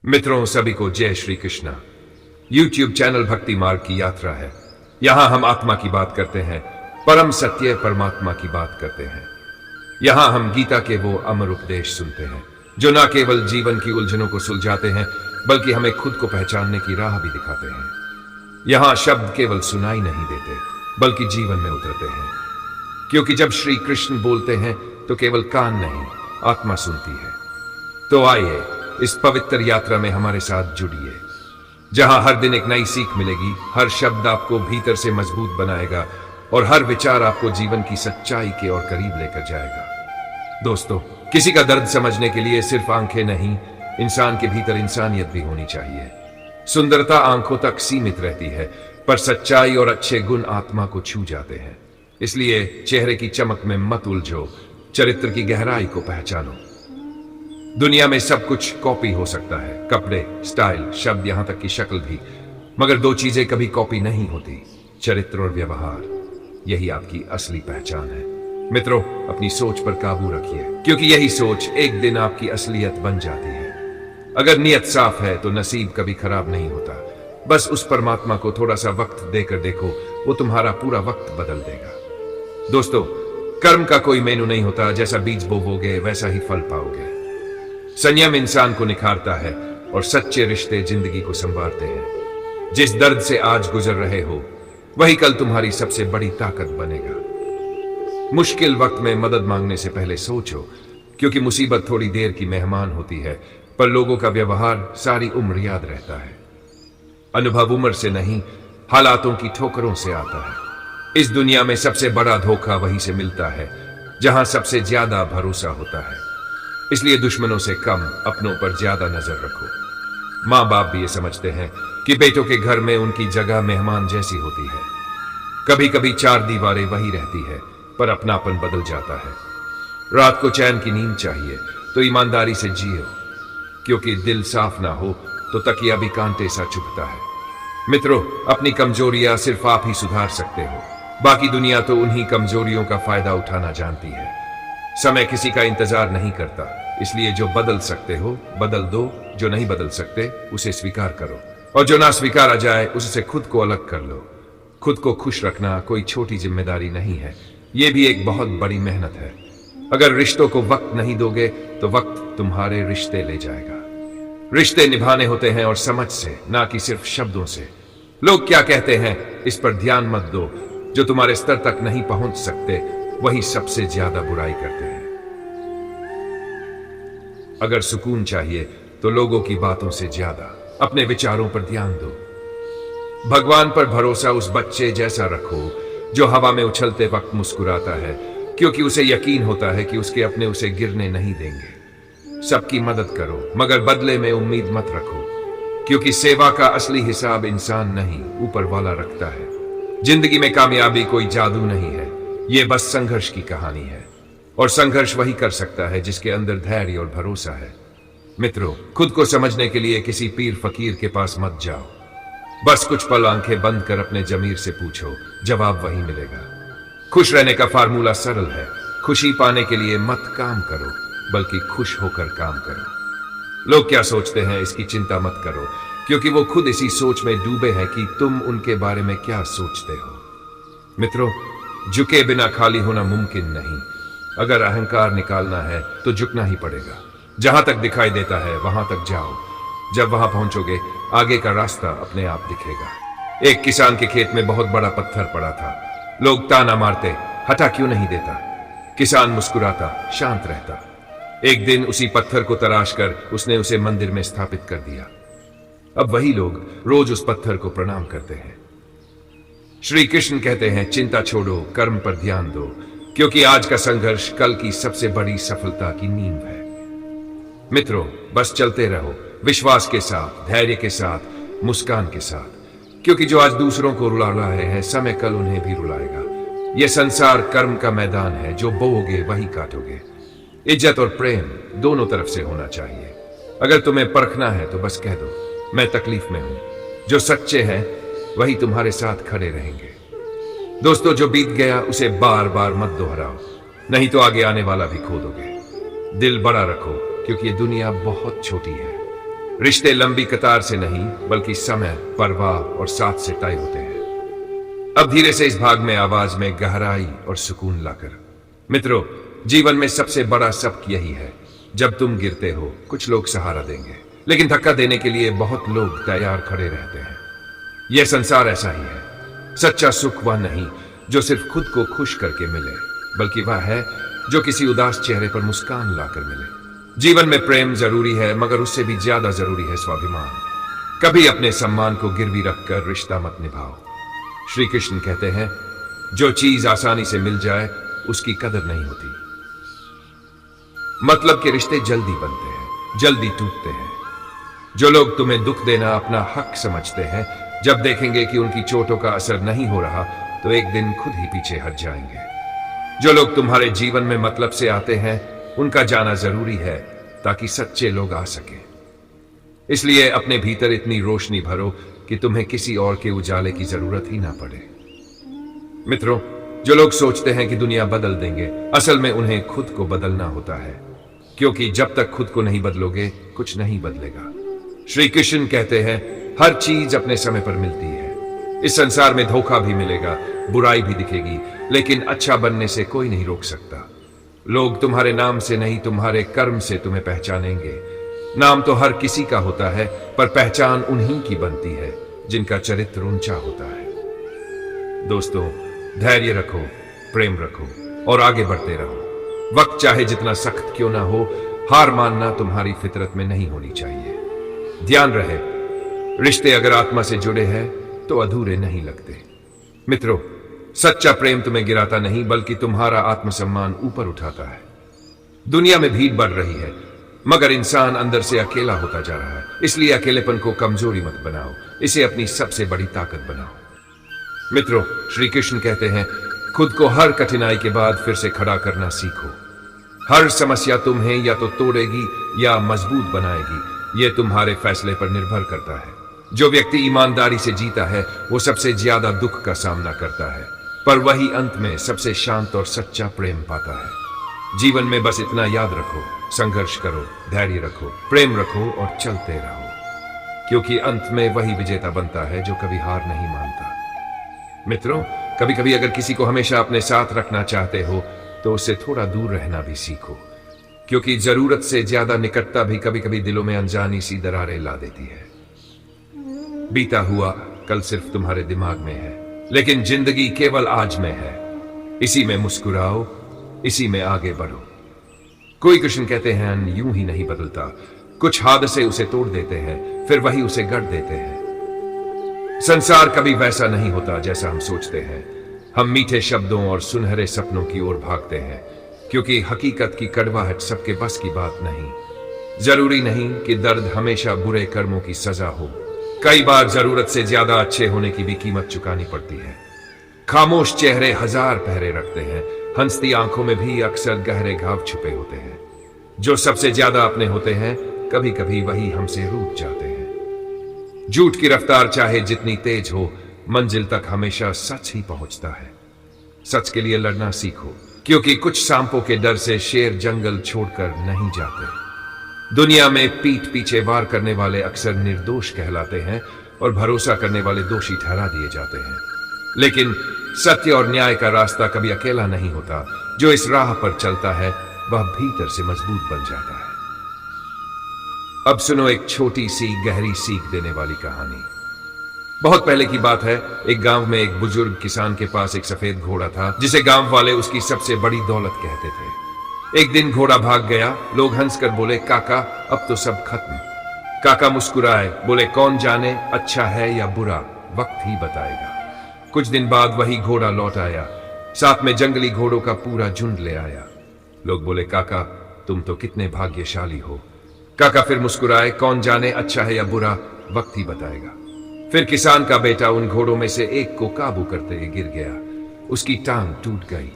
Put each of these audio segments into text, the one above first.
मित्रों, सभी को जय श्री कृष्णा। YouTube चैनल भक्ति मार्ग की यात्रा है। यहां हम आत्मा की बात करते हैं, परम सत्य परमात्मा की बात करते हैं। यहां हम गीता के वो अमर उपदेश सुनते हैं जो न केवल जीवन की उलझनों को सुलझाते हैं बल्कि हमें खुद को पहचानने की राह भी दिखाते हैं। यहां शब्द केवल सुनाई नहीं देते बल्कि जीवन में उतरते हैं, क्योंकि जब श्री कृष्ण बोलते हैं तो केवल कान नहीं, आत्मा सुनती है। तो आइए इस पवित्र यात्रा में हमारे साथ जुड़िए, जहां हर दिन एक नई सीख मिलेगी, हर शब्द आपको भीतर से मजबूत बनाएगा और हर विचार आपको जीवन की सच्चाई के और करीब लेकर जाएगा। दोस्तों, किसी का दर्द समझने के लिए सिर्फ आंखें नहीं, इंसान के भीतर इंसानियत भी होनी चाहिए। सुंदरता आंखों तक सीमित रहती है, पर सच्चाई और अच्छे गुण आत्मा को छू जाते हैं। इसलिए चेहरे की चमक में मत उलझो, चरित्र की गहराई को पहचानो। दुनिया में सब कुछ कॉपी हो सकता है, कपड़े, स्टाइल, शब्द, यहां तक की शक्ल भी, मगर दो चीजें कभी कॉपी नहीं होती, चरित्र और व्यवहार। यही आपकी असली पहचान है। मित्रों, अपनी सोच पर काबू रखिए, क्योंकि यही सोच एक दिन आपकी असलियत बन जाती है। अगर नियत साफ है तो नसीब कभी खराब नहीं होता। बस उस परमात्मा को थोड़ा सा वक्त देकर देखो, वो तुम्हारा पूरा वक्त बदल देगा। दोस्तों, कर्म का कोई मेनू नहीं होता। जैसा बीज बोवोगे वैसा ही फल पाओगे। संयम इंसान को निखारता है और सच्चे रिश्ते जिंदगी को संवारते हैं। जिस दर्द से आज गुजर रहे हो वही कल तुम्हारी सबसे बड़ी ताकत बनेगा। मुश्किल वक्त में मदद मांगने से पहले सोचो, क्योंकि मुसीबत थोड़ी देर की मेहमान होती है, पर लोगों का व्यवहार सारी उम्र याद रहता है। अनुभव उम्र से नहीं, हालातों की ठोकरों से आता है। इस दुनिया में सबसे बड़ा धोखा वहीं से मिलता है जहां सबसे ज्यादा भरोसा होता है। इसलिए दुश्मनों से कम, अपनों पर ज्यादा नजर रखो। माँ बाप भी ये समझते हैं कि बेटों के घर में उनकी जगह मेहमान जैसी होती है। कभी कभी चार दीवारें वही रहती है, पर अपनापन बदल जाता है। रात को चैन की नींद चाहिए तो ईमानदारी से जियो, क्योंकि दिल साफ ना हो तो तकिया भी कांटे सा चुभता है। मित्रों, अपनी कमजोरियां सिर्फ आप ही सुधार सकते हो। बाकी दुनिया तो उन्हीं कमजोरियों का फायदा उठाना जानती है। समय किसी का इंतजार नहीं करता, इसलिए जो बदल सकते हो बदल दो, जो नहीं बदल सकते उसे स्वीकार करो, और जो ना स्वीकारा जाए उससे खुद को अलग कर लो। खुद को खुश रखना कोई छोटी जिम्मेदारी नहीं है, यह भी एक बहुत बड़ी मेहनत है। अगर रिश्तों को वक्त नहीं दोगे तो वक्त तुम्हारे रिश्ते ले जाएगा। रिश्ते निभाने होते हैं और समझ से, ना कि सिर्फ शब्दों से। लोग क्या कहते हैं इस पर ध्यान मत दो। जो तुम्हारे स्तर तक नहीं पहुंच सकते वही सबसे ज्यादा बुराई करते हैं। अगर सुकून चाहिए तो लोगों की बातों से ज्यादा अपने विचारों पर ध्यान दो। भगवान पर भरोसा उस बच्चे जैसा रखो जो हवा में उछलते वक्त मुस्कुराता है, क्योंकि उसे यकीन होता है कि उसके अपने उसे गिरने नहीं देंगे। सबकी मदद करो, मगर बदले में उम्मीद मत रखो, क्योंकि सेवा का असली हिसाब इंसान नहीं, ऊपर वाला रखता है। जिंदगी में कामयाबी कोई जादू नहीं है, ये बस संघर्ष की कहानी है, और संघर्ष वही कर सकता है जिसके अंदर धैर्य और भरोसा है। मित्रों, खुद को समझने के लिए किसी पीर फकीर के पास मत जाओ। बस कुछ पल आंखें बंद कर अपने जमीर से पूछो, जवाब वही मिलेगा। खुश रहने का फार्मूला सरल है। खुशी पाने के लिए मत काम करो, बल्कि खुश होकर काम करो। लोग क्या सोचते हैं इसकी चिंता मत करो, क्योंकि वो खुद इसी सोच में डूबे हैं कि तुम उनके बारे में क्या सोचते हो। मित्रों, झुके बिना खाली होना मुमकिन नहीं। अगर अहंकार निकालना है तो झुकना ही पड़ेगा। जहां तक दिखाई देता है वहां तक जाओ। जब वहां पहुंचोगे आगे का रास्ता अपने आप दिखेगा। एक किसान के खेत में बहुत बड़ा पत्थर पड़ा था। लोग ताना मारते, हटा क्यों नहीं देता। किसान मुस्कुराता, शांत रहता। एक दिन उसी पत्थर को तराश कर उसने उसे मंदिर में स्थापित कर दिया। अब वही लोग रोज उस पत्थर को प्रणाम करते हैं। श्री कृष्ण कहते हैं, चिंता छोड़ो, कर्म पर ध्यान दो, क्योंकि आज का संघर्ष कल की सबसे बड़ी सफलता की नींव है। मित्रों, बस चलते रहो, विश्वास के साथ, धैर्य के साथ, मुस्कान के साथ, क्योंकि जो आज दूसरों को रुला रहे हैं समय कल उन्हें भी रुलाएगा। यह संसार कर्म का मैदान है, जो बोओगे वही काटोगे। इज्जत और प्रेम दोनों तरफ से होना चाहिए। अगर तुम्हें परखना है तो बस कह दो, मैं तकलीफ में हूं। जो सच्चे हैं वही तुम्हारे साथ खड़े रहेंगे। दोस्तों, जो बीत गया उसे बार बार मत दोहराओ, नहीं तो आगे आने वाला भी खो दोगे। दिल बड़ा रखो, क्योंकि ये दुनिया बहुत छोटी है। रिश्ते लंबी कतार से नहीं बल्कि समय, परवाह और साथ से तय होते हैं। अब धीरे से इस भाग में आवाज में गहराई और सुकून लाकर, मित्रों, जीवन में सबसे बड़ा सबक यही है, जब तुम गिरते हो कुछ लोग सहारा देंगे, लेकिन धक्का देने के लिए बहुत लोग तैयार खड़े रहते हैं। यह संसार ऐसा ही है। सच्चा सुख वह नहीं जो सिर्फ खुद को खुश करके मिले, बल्कि वह है जो किसी उदास चेहरे पर मुस्कान लाकर मिले। जीवन में प्रेम जरूरी है, मगर उससे भी ज्यादा जरूरी है स्वाभिमान। कभी अपने सम्मान को गिरवी रखकर रिश्ता मत निभाओ। श्री कृष्ण कहते हैं, जो चीज आसानी से मिल जाए उसकी कदर नहीं होती। मतलब के रिश्ते जल्दी बनते हैं, जल्दी टूटते हैं। जो लोग तुम्हें दुख देना अपना हक समझते हैं, जब देखेंगे कि उनकी चोटों का असर नहीं हो रहा तो एक दिन खुद ही पीछे हट जाएंगे। जो लोग तुम्हारे जीवन में मतलब से आते हैं, उनका जाना जरूरी है ताकि सच्चे लोग आ सके। इसलिए अपने भीतर इतनी रोशनी भरो कि तुम्हें किसी और के उजाले की जरूरत ही ना पड़े। मित्रों, जो लोग सोचते हैं कि दुनिया बदल देंगे, असल में उन्हें खुद को बदलना होता है, क्योंकि जब तक खुद को नहीं बदलोगे कुछ नहीं बदलेगा। श्री कृष्ण कहते हैं, हर चीज अपने समय पर मिलती है। इस संसार में धोखा भी मिलेगा, बुराई भी दिखेगी, लेकिन अच्छा बनने से कोई नहीं रोक सकता। लोग तुम्हारे नाम से नहीं, तुम्हारे कर्म से तुम्हें पहचानेंगे। नाम तो हर किसी का होता है, पर पहचान उन्हीं की बनती है जिनका चरित्र ऊंचा होता है। दोस्तों, धैर्य रखो, प्रेम रखो और आगे बढ़ते रहो। वक्त चाहे जितना सख्त क्यों ना हो, हार मानना तुम्हारी फितरत में नहीं होनी चाहिए। ध्यान रहे, रिश्ते अगर आत्मा से जुड़े हैं तो अधूरे नहीं लगते। मित्रों, सच्चा प्रेम तुम्हें गिराता नहीं बल्कि तुम्हारा आत्मसम्मान ऊपर उठाता है। दुनिया में भीड़ बढ़ रही है, मगर इंसान अंदर से अकेला होता जा रहा है। इसलिए अकेलेपन को कमजोरी मत बनाओ, इसे अपनी सबसे बड़ी ताकत बनाओ। मित्रों, श्री कृष्ण कहते हैं, खुद को हर कठिनाई के बाद फिर से खड़ा करना सीखो। हर समस्या तुम्हें या तो तोड़ेगी या मजबूत बनाएगी, यह तुम्हारे फैसले पर निर्भर करता है। जो व्यक्ति ईमानदारी से जीता है वो सबसे ज्यादा दुख का सामना करता है, पर वही अंत में सबसे शांत और सच्चा प्रेम पाता है। जीवन में बस इतना याद रखो, संघर्ष करो, धैर्य रखो, प्रेम रखो और चलते रहो, क्योंकि अंत में वही विजेता बनता है जो कभी हार नहीं मानता। मित्रों, कभी कभी अगर किसी को हमेशा अपने साथ रखना चाहते हो तो उससे थोड़ा दूर रहना भी सीखो, क्योंकि जरूरत से ज्यादा निकटता भी कभी कभी दिलों में अनजानी सी दरारें ला देती है। बीता हुआ कल सिर्फ तुम्हारे दिमाग में है, लेकिन जिंदगी केवल आज में है। इसी में मुस्कुराओ, इसी में आगे बढ़ो। कोई कृष्ण कहते हैं, यूं ही नहीं बदलता, कुछ हादसे उसे तोड़ देते हैं, फिर वही उसे गढ़ देते हैं। संसार कभी वैसा नहीं होता जैसा हम सोचते हैं। हम मीठे शब्दों और सुनहरे सपनों की ओर भागते हैं, क्योंकि हकीकत की कड़वाहट सबके बस की बात नहीं। जरूरी नहीं कि दर्द हमेशा बुरे कर्मों की सजा हो। कई बार जरूरत से ज्यादा अच्छे होने की भी कीमत चुकानी पड़ती है। खामोश चेहरे हजार पहरे रखते हैं, हंसती आंखों में भी अक्सर गहरे घाव छुपे होते हैं। जो सबसे ज्यादा अपने होते हैं, कभी कभी वही हमसे रूठ जाते हैं। झूठ की रफ्तार चाहे जितनी तेज हो, मंजिल तक हमेशा सच ही पहुंचता है। सच के लिए लड़ना सीखो, क्योंकि कुछ सांपों के डर से शेर जंगल छोड़कर नहीं जाते। दुनिया में पीठ पीछे वार करने वाले अक्सर निर्दोष कहलाते हैं और भरोसा करने वाले दोषी ठहरा दिए जाते हैं। लेकिन सत्य और न्याय का रास्ता कभी अकेला नहीं होता। जो इस राह पर चलता है वह भीतर से मजबूत बन जाता है। अब सुनो एक छोटी सी गहरी सीख देने वाली कहानी। बहुत पहले की बात है, एक गांव में एक बुजुर्ग किसान के पास एक सफेद घोड़ा था, जिसे गांव वाले उसकी सबसे बड़ी दौलत कहते थे। एक दिन घोड़ा भाग गया। लोग हंसकर बोले, काका अब तो सब खत्म। काका मुस्कुराए, बोले, कौन जाने अच्छा है या बुरा, वक्त ही बताएगा। कुछ दिन बाद वही घोड़ा लौट आया, साथ में जंगली घोड़ों का पूरा झुंड ले आया। लोग बोले, काका तुम तो कितने भाग्यशाली हो। काका फिर मुस्कुराए, कौन जाने अच्छा है या बुरा, वक्त ही बताएगा। फिर किसान का बेटा उन घोड़ों में से एक को काबू करते हुए गिर गया, उसकी टांग टूट गई।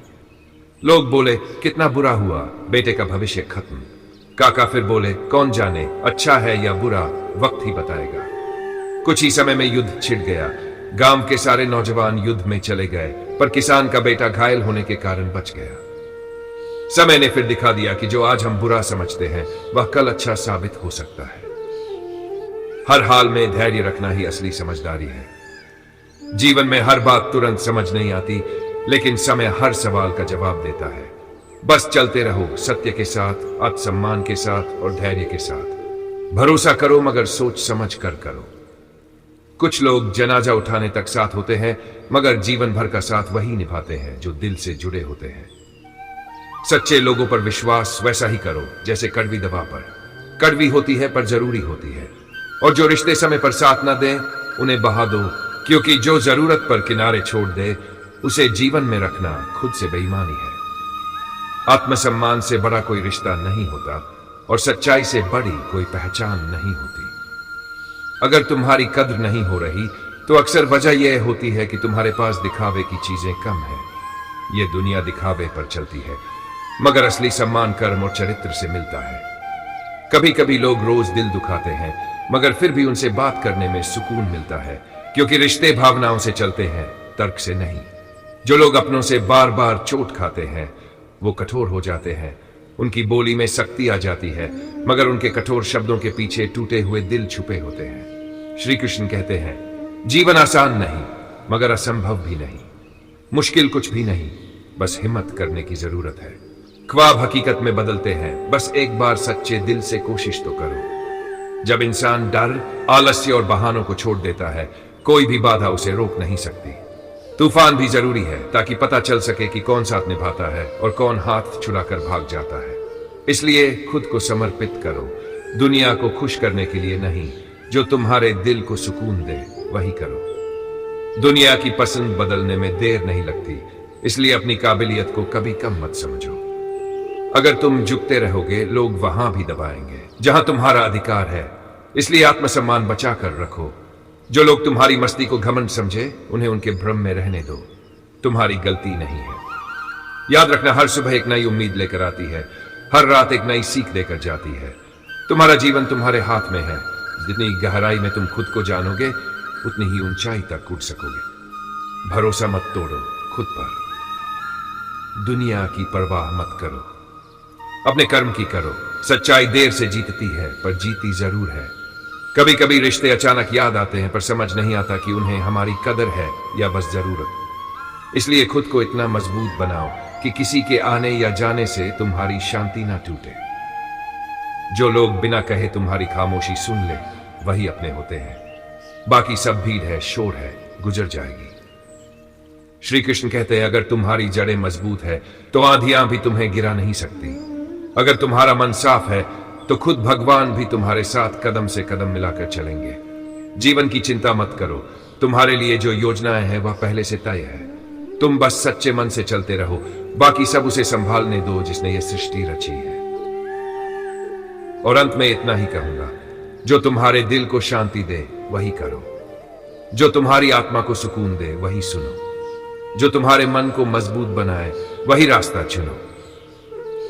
लोग बोले, कितना बुरा हुआ, बेटे का भविष्य खत्म। काका फिर बोले, कौन जाने अच्छा है या बुरा, वक्त ही बताएगा। कुछ ही समय में युद्ध छिड़ गया। गांव के सारे नौजवान युद्ध में चले गए, पर किसान का बेटा घायल होने के कारण बच गया। समय ने फिर दिखा दिया कि जो आज हम बुरा समझते हैं वह कल अच्छा साबित हो सकता है। हर हाल में धैर्य रखना ही असली समझदारी है। जीवन में हर बात तुरंत समझ नहीं आती, लेकिन समय हर सवाल का जवाब देता है। बस चलते रहो सत्य के साथ, आत्मसम्मान के साथ और धैर्य के साथ। भरोसा करो मगर सोच समझ कर करो। कुछ लोग जनाजा उठाने तक साथ होते हैं, मगर जीवन भर का साथ वही निभाते हैं जो दिल से जुड़े होते हैं। सच्चे लोगों पर विश्वास वैसा ही करो जैसे कड़वी दवा पर। कड़वी होती है पर जरूरी होती है। और जो रिश्ते समय पर साथ ना दें उन्हें बहा दो, क्योंकि जो जरूरत पर किनारे छोड़ दे उसे जीवन में रखना खुद से बेईमानी है। आत्मसम्मान से बड़ा कोई रिश्ता नहीं होता और सच्चाई से बड़ी कोई पहचान नहीं होती। अगर तुम्हारी कद्र नहीं हो रही तो अक्सर वजह यह होती है कि तुम्हारे पास दिखावे की चीजें कम है। यह दुनिया दिखावे पर चलती है, मगर असली सम्मान कर्म और चरित्र से मिलता है। कभी कभी लोग रोज दिल दुखाते हैं, मगर फिर भी उनसे बात करने में सुकून मिलता है, क्योंकि रिश्ते भावनाओं से चलते हैं, तर्क से नहीं। जो लोग अपनों से बार बार चोट खाते हैं वो कठोर हो जाते हैं। उनकी बोली में सख्ती आ जाती है, मगर उनके कठोर शब्दों के पीछे टूटे हुए दिल छुपे होते हैं। श्री कृष्ण कहते हैं, जीवन आसान नहीं मगर असंभव भी नहीं। मुश्किल कुछ भी नहीं, बस हिम्मत करने की जरूरत है। ख्वाब हकीकत में बदलते हैं, बस एक बार सच्चे दिल से कोशिश तो करो। जब इंसान डर, आलस्य और बहानों को छोड़ देता है, कोई भी बाधा उसे रोक नहीं सकती। तूफान भी जरूरी है ताकि पता चल सके कि कौन साथ निभाता है और कौन हाथ छुड़ाकर भाग जाता है। इसलिए खुद को समर्पित करो, दुनिया को खुश करने के लिए नहीं। जो तुम्हारे दिल को सुकून दे वही करो। दुनिया की पसंद बदलने में देर नहीं लगती, इसलिए अपनी काबिलियत को कभी कम मत समझो। अगर तुम झुकते रहोगे लोग वहां भी दबाएंगे जहां तुम्हारा अधिकार है, इसलिए आत्मसम्मान बचा कर रखो। जो लोग तुम्हारी मस्ती को घमंड समझे उन्हें उनके भ्रम में रहने दो, तुम्हारी गलती नहीं है। याद रखना, हर सुबह एक नई उम्मीद लेकर आती है, हर रात एक नई सीख देकर जाती है। तुम्हारा जीवन तुम्हारे हाथ में है। जितनी गहराई में तुम खुद को जानोगे उतनी ही ऊंचाई तक उठ सकोगे। भरोसा मत तोड़ो खुद पर। दुनिया की परवाह मत करो, अपने कर्म की करो। सच्चाई देर से जीतती है पर जीती जरूर है। कभी कभी रिश्ते अचानक याद आते हैं पर समझ नहीं आता कि उन्हें हमारी कदर है या बस जरूरत। इसलिए खुद को इतना मजबूत बनाओ कि किसी के आने या जाने से तुम्हारी शांति ना टूटे। जो लोग बिना कहे तुम्हारी खामोशी सुन ले वही अपने होते हैं। बाकी सब भीड़ है, शोर है, गुजर जाएगी। श्री कृष्ण कहते हैं, अगर तुम्हारी जड़ें मजबूत है तो आंधियां भी तुम्हें गिरा नहीं सकती। अगर तुम्हारा मन साफ है तो खुद भगवान भी तुम्हारे साथ कदम से कदम मिलाकर चलेंगे। जीवन की चिंता मत करो, तुम्हारे लिए जो योजनाएं हैं वह पहले से तय है। तुम बस सच्चे मन से चलते रहो, बाकी सब उसे संभालने दो जिसने ये सृष्टि रची है। और अंत में इतना ही कहूंगा, जो तुम्हारे दिल को शांति दे वही करो। जो तुम्हारी आत्मा को सुकून दे वही सुनो। जो तुम्हारे मन को मजबूत बनाए वही रास्ता चुनो।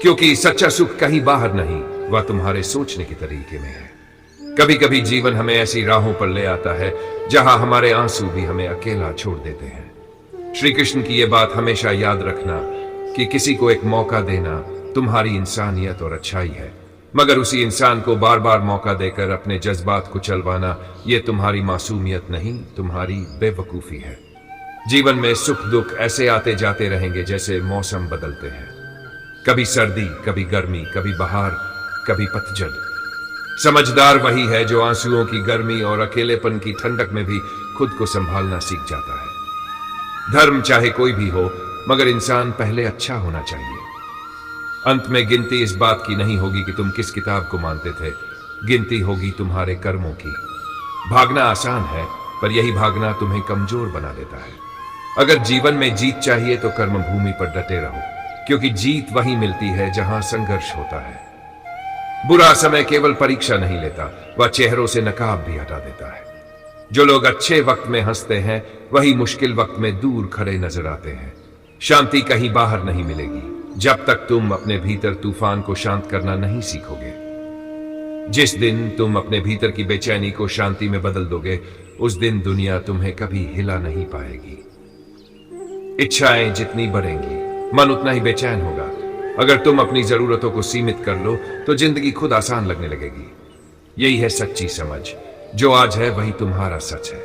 क्योंकि सच्चा सुख कहीं बाहर नहीं, वह तुम्हारे सोचने के तरीके में है। कभी कभी जीवन हमें ऐसी राहों पर ले आता है जहां हमारे आंसू भी हमें अकेला छोड़ देते हैं। श्री कृष्ण की यह बात हमेशा याद रखना कि किसी को एक मौका देना तुम्हारी इंसानियत और अच्छाई है, मगर उसी इंसान को बार बार मौका देकर अपने जज्बात को चलवाना यह तुम्हारी मासूमियत नहीं, तुम्हारी बेवकूफी है। जीवन में सुख दुख ऐसे आते जाते रहेंगे जैसे मौसम बदलते हैं। कभी सर्दी, कभी गर्मी, कभी बहार, कभी पतझड़। समझदार वही है जो आंसुओं की गर्मी और अकेलेपन की ठंडक में भी खुद को संभालना सीख जाता है। धर्म चाहे कोई भी हो, मगर इंसान पहले अच्छा होना चाहिए। अंत में गिनती इस बात की नहीं होगी कि तुम किस किताब को मानते थे, गिनती होगी तुम्हारे कर्मों की। भागना आसान है, पर यही भागना तुम्हें कमजोर बना देता है। अगर जीवन में जीत चाहिए तो कर्म भूमि पर डटे रहो, क्योंकि जीत वहीं मिलती है जहां संघर्ष होता है। बुरा समय केवल परीक्षा नहीं लेता, वह चेहरों से नकाब भी हटा देता है। जो लोग अच्छे वक्त में हंसते हैं वही मुश्किल वक्त में दूर खड़े नजर आते हैं। शांति कहीं बाहर नहीं मिलेगी जब तक तुम अपने भीतर तूफान को शांत करना नहीं सीखोगे। जिस दिन तुम अपने भीतर की बेचैनी को शांति में बदल दोगे, उस दिन दुनिया तुम्हें कभी हिला नहीं पाएगी। इच्छाएं जितनी बढ़ेंगी, मन उतना ही बेचैन होगा। अगर तुम अपनी जरूरतों को सीमित कर लो तो जिंदगी खुद आसान लगने लगेगी। यही है सच्ची समझ। जो आज है वही तुम्हारा सच है।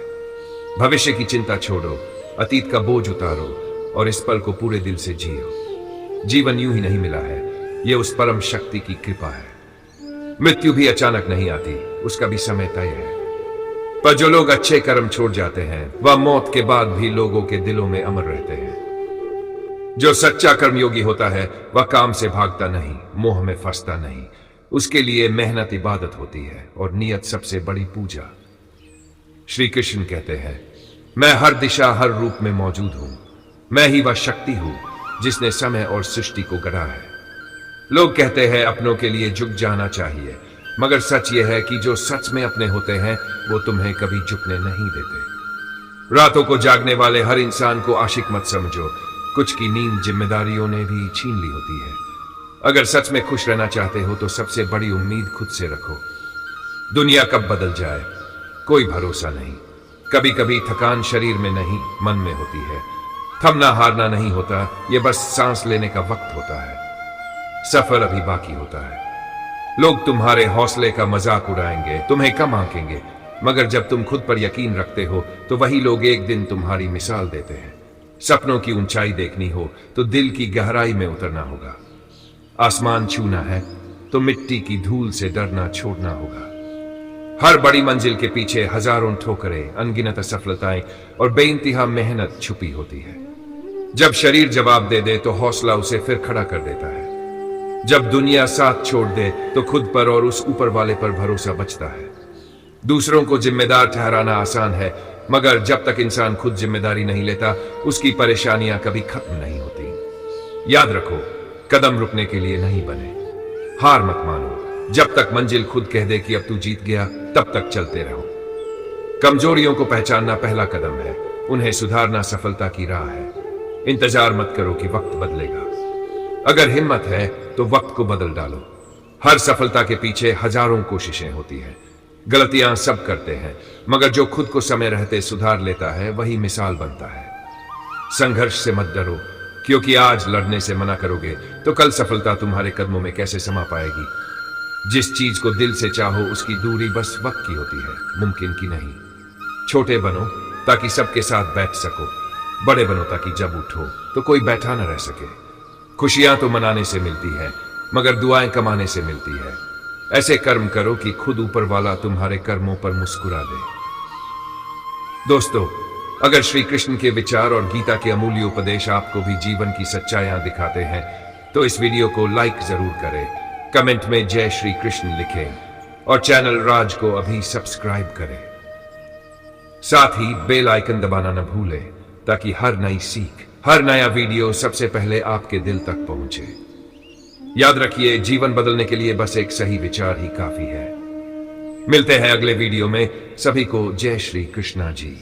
भविष्य की चिंता छोड़ो, अतीत का बोझ उतारो और इस पल को पूरे दिल से जियो। जीवन यूं ही नहीं मिला है, ये उस परम शक्ति की कृपा है। मृत्यु भी अचानक नहीं आती, उसका भी समय तय है। पर जो लोग अच्छे कर्म छोड़ जाते हैं वह मौत के बाद भी लोगों के दिलों में अमर रहते हैं। जो सच्चा कर्मयोगी होता है वह काम से भागता नहीं, मोह में फंसता नहीं। उसके लिए मेहनत इबादत होती है और नियत सबसे बड़ी पूजा। श्री कृष्ण कहते हैं, मैं हर दिशा हर रूप में मौजूद हूं। मैं ही वह शक्ति हूं जिसने समय और सृष्टि को गढ़ा है। लोग कहते हैं अपनों के लिए झुक जाना चाहिए, मगर सच यह है कि जो सच में अपने होते हैं वो तुम्हें कभी झुकने नहीं देते। रातों को जागने वाले हर इंसान को आशिक मत समझो, कुछ की नींद जिम्मेदारियों ने भी छीन ली होती है। अगर सच में खुश रहना चाहते हो तो सबसे बड़ी उम्मीद खुद से रखो। दुनिया कब बदल जाए कोई भरोसा नहीं। कभी कभी थकान शरीर में नहीं मन में होती है। थमना हारना नहीं होता, यह बस सांस लेने का वक्त होता है। सफर अभी बाकी होता है। लोग तुम्हारे हौसले का मजाक उड़ाएंगे, तुम्हें कम आंकेंगे, मगर जब तुम खुद पर यकीन रखते हो तो वही लोग एक दिन तुम्हारी मिसाल देते हैं। सपनों की ऊंचाई देखनी हो तो दिल की गहराई में उतरना होगा। आसमान छूना है तो मिट्टी की धूल से डरना छोड़ना होगा। हर बड़ी मंजिल के पीछे हजारों ठोकरें, अनगिनत असफलताएं और बेइंतहा मेहनत छुपी होती है। जब शरीर जवाब दे दे तो हौसला उसे फिर खड़ा कर देता है। जब दुनिया साथ छोड़ दे तो खुद पर और उस ऊपर वाले पर भरोसा बचता है। दूसरों को जिम्मेदार ठहराना आसान है, मगर जब तक इंसान खुद जिम्मेदारी नहीं लेता उसकी परेशानियां कभी खत्म नहीं होती। याद रखो, कदम रुकने के लिए नहीं बने। हार मत मानो। जब तक मंजिल खुद कह दे कि अब तू जीत गया तब तक चलते रहो। कमजोरियों को पहचानना पहला कदम है, उन्हें सुधारना सफलता की राह है। इंतजार मत करो कि वक्त बदलेगा। अगर हिम्मत है तो वक्त को बदल डालो। हर सफलता के पीछे हजारों कोशिशें होती हैं। गलतियां सब करते हैं, मगर जो खुद को समय रहते सुधार लेता है वही मिसाल बनता है। संघर्ष से मत डरो, क्योंकि आज लड़ने से मना करोगे तो कल सफलता तुम्हारे कदमों में कैसे समा पाएगी। जिस चीज को दिल से चाहो उसकी दूरी बस वक्त की होती है, मुमकिन की नहीं। छोटे बनो ताकि सबके साथ बैठ सको, बड़े बनो ताकि जब उठो तो कोई बैठा न रह सके। खुशियां तो मनाने से मिलती है, मगर दुआएं कमाने से मिलती है। ऐसे कर्म करो कि खुद ऊपर वाला तुम्हारे कर्मों पर मुस्कुरा दे। दोस्तों, अगर श्री कृष्ण के विचार और गीता के अमूल्य उपदेश आपको भी जीवन की सच्चाइयां दिखाते हैं तो इस वीडियो को लाइक जरूर करें, कमेंट में जय श्री कृष्ण लिखें और चैनल राज को अभी सब्सक्राइब करें। साथ ही बेल आइकन दबाना न भूलें ताकि हर नई सीख, हर नया वीडियो सबसे पहले आपके दिल तक पहुंचे। याद रखिए, जीवन बदलने के लिए बस एक सही विचार ही काफी है। मिलते हैं अगले वीडियो में। सभी को जय श्री कृष्णा जी।